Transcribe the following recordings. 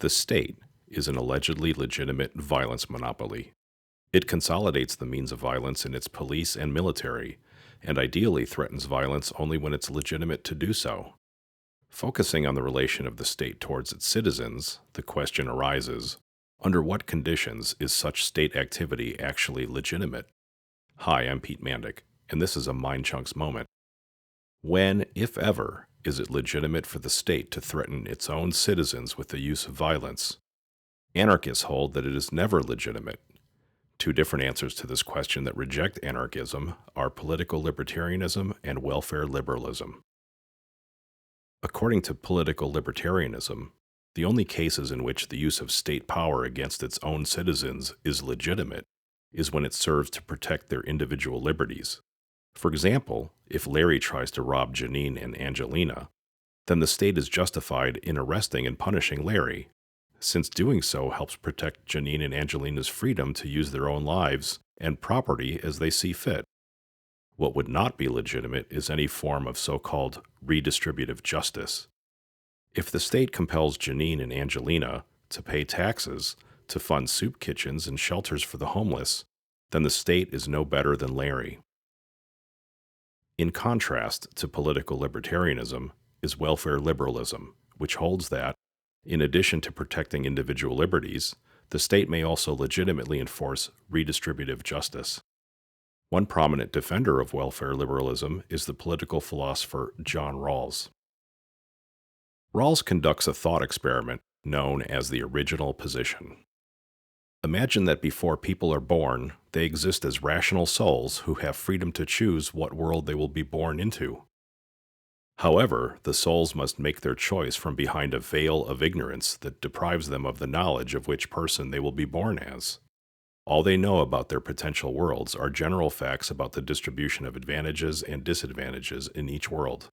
The state is an allegedly legitimate violence monopoly. It consolidates the means of violence in its police and military, and ideally threatens violence only when it's legitimate to do so. Focusing on the relation of the state towards its citizens, the question arises, under what conditions is such state activity actually legitimate? Hi, I'm Pete Mandic, and this is a Mind Chunks moment. When, if ever, is it legitimate for the state to threaten its own citizens with the use of violence? Anarchists hold that it is never legitimate. Two different answers to this question that reject anarchism are political libertarianism and welfare liberalism. According to political libertarianism, the only cases in which the use of state power against its own citizens is legitimate is when it serves to protect their individual liberties. For example, if Larry tries to rob Janine and Angelina, then the state is justified in arresting and punishing Larry, since doing so helps protect Janine and Angelina's freedom to use their own lives and property as they see fit. What would not be legitimate is any form of so-called redistributive justice. If the state compels Janine and Angelina to pay taxes to fund soup kitchens and shelters for the homeless, then the state is no better than Larry. In contrast to political libertarianism is welfare liberalism, which holds that, in addition to protecting individual liberties, the state may also legitimately enforce redistributive justice. One prominent defender of welfare liberalism is the political philosopher John Rawls. Rawls conducts a thought experiment known as the original position. Imagine that before people are born, they exist as rational souls who have freedom to choose what world they will be born into. However, the souls must make their choice from behind a veil of ignorance that deprives them of the knowledge of which person they will be born as. All they know about their potential worlds are general facts about the distribution of advantages and disadvantages in each world.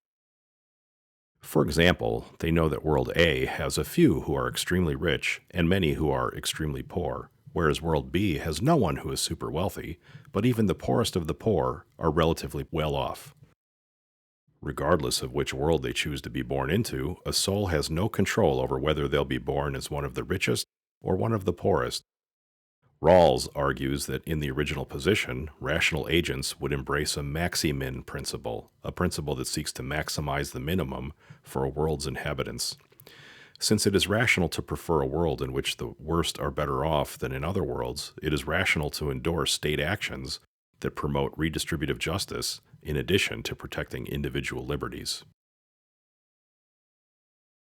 For example, they know that World A has a few who are extremely rich and many who are extremely poor, whereas World B has no one who is super wealthy, but even the poorest of the poor are relatively well off. Regardless of which world they choose to be born into, a soul has no control over whether they'll be born as one of the richest or one of the poorest. Rawls argues that in the original position, rational agents would embrace a maximin principle, a principle that seeks to maximize the minimum for a world's inhabitants. Since it is rational to prefer a world in which the worst are better off than in other worlds, it is rational to endorse state actions that promote redistributive justice in addition to protecting individual liberties.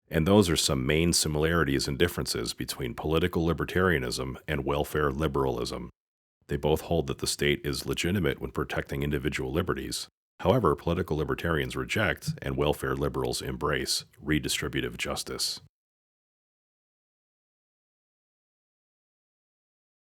And those are some main similarities and differences between political libertarianism and welfare liberalism. They both hold that the state is legitimate when protecting individual liberties. However, political libertarians reject and welfare liberals embrace redistributive justice.